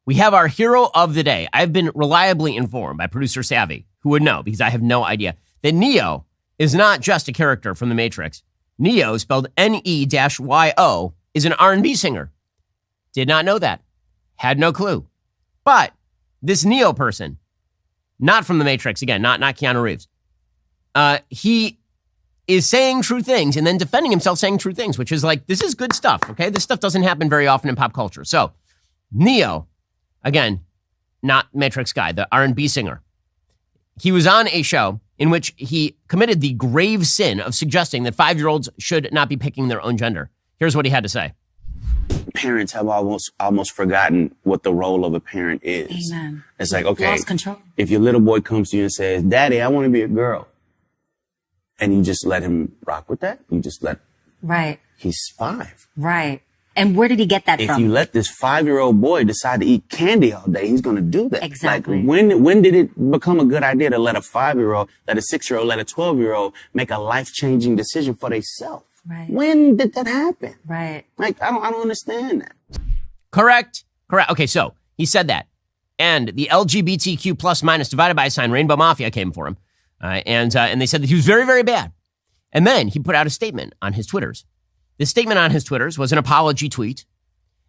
we have our hero of the day. I've been reliably informed by producer Savvy, who would know because I have no idea, that Neo is not just a character from The Matrix. Neo, spelled N-E-Y-O, is an R&B singer. Did not know that. Had no clue. But this Neo person, not from The Matrix, again, not Keanu Reeves, he is saying true things and then defending himself saying true things, which is like, this is good stuff, okay? This stuff doesn't happen very often in pop culture. So, Neo, again, not Matrix guy, the R&B singer, he was on a show in which he committed the grave sin of suggesting that 5-year-olds should not be picking their own gender. Here's what he had to say. Parents have almost forgotten what the role of a parent is. Amen. It's like, okay, lost control. If your little boy comes to you and says, Daddy, I want to be a girl, and you just let him rock with that, Right. He's 5. Right. And where did he get that from? If you let this 5-year-old boy decide to eat candy all day, he's going to do that. Exactly. Like, when did it become a good idea to let a 5-year-old, let a 6-year-old, let a 12-year-old make a life-changing decision for themselves? Right. When did that happen? Right. Like, I don't understand that. Correct. Okay, so he said that. And the LGBTQ plus minus divided by a sign, Rainbow Mafia came for him. And they said that he was very, very bad. And then he put out a statement on his Twitters. This statement on his Twitters was an apology tweet.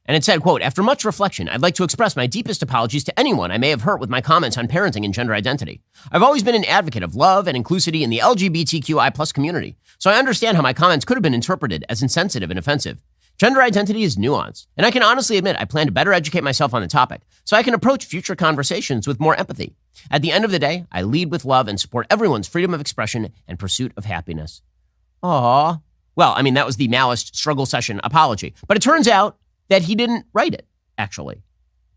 And it said, quote, after much reflection, I'd like to express my deepest apologies to anyone I may have hurt with my comments on parenting and gender identity. I've always been an advocate of love and inclusivity in the LGBTQI plus community, so I understand how my comments could have been interpreted as insensitive and offensive. Gender identity is nuanced, and I can honestly admit I plan to better educate myself on the topic so I can approach future conversations with more empathy. At the end of the day, I lead with love and support everyone's freedom of expression and pursuit of happiness. Aww. Well, I mean, that was the Malice struggle session apology, but it turns out that he didn't write it, actually.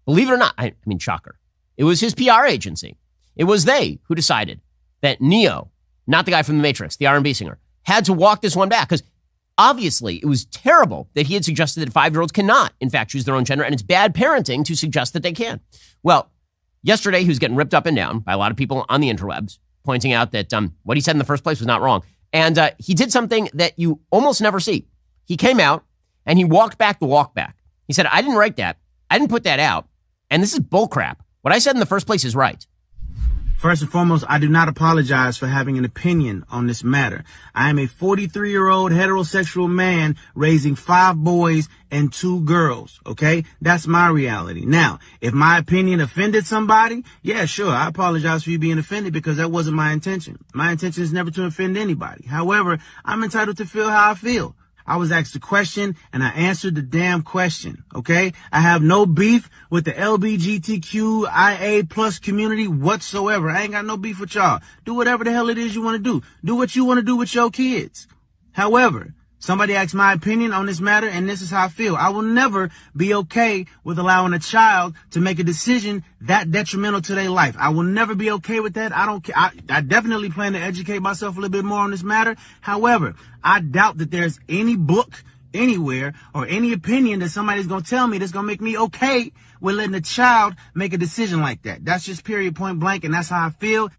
Believe it or not, I mean, shocker. It was his PR agency. It was they who decided that Neo, not the guy from The Matrix, the R&B singer, had to walk this one back because obviously it was terrible that he had suggested that 5-year-olds cannot, in fact, choose their own gender, and it's bad parenting to suggest that they can. Well, yesterday he was getting ripped up and down by a lot of people on the interwebs, pointing out that what he said in the first place was not wrong. And he did something that you almost never see. He came out and he walked back the walk back. He said, I didn't write that. I didn't put that out. And this is bullcrap. What I said in the first place is right. First and foremost, I do not apologize for having an opinion on this matter. I am a 43-year-old heterosexual man raising 5 boys and 2 girls, okay? That's my reality. Now, if my opinion offended somebody, yeah, sure, I apologize for you being offended because that wasn't my intention. My intention is never to offend anybody. However, I'm entitled to feel how I feel. I was asked a question and I answered the damn question, okay? I have no beef with the LGBTQIA plus community whatsoever. I ain't got no beef with y'all. Do whatever the hell it is you want to do. Do what you want to do with your kids. However, somebody asked my opinion on this matter and this is how I feel. I will never be okay with allowing a child to make a decision that detrimental to their life. I will never be okay with that. I don't care. I definitely plan to educate myself a little bit more on this matter. However, I doubt that there's any book anywhere or any opinion that somebody's going to tell me that's going to make me okay with letting a child make a decision like that. That's just period, point blank, and that's how I feel.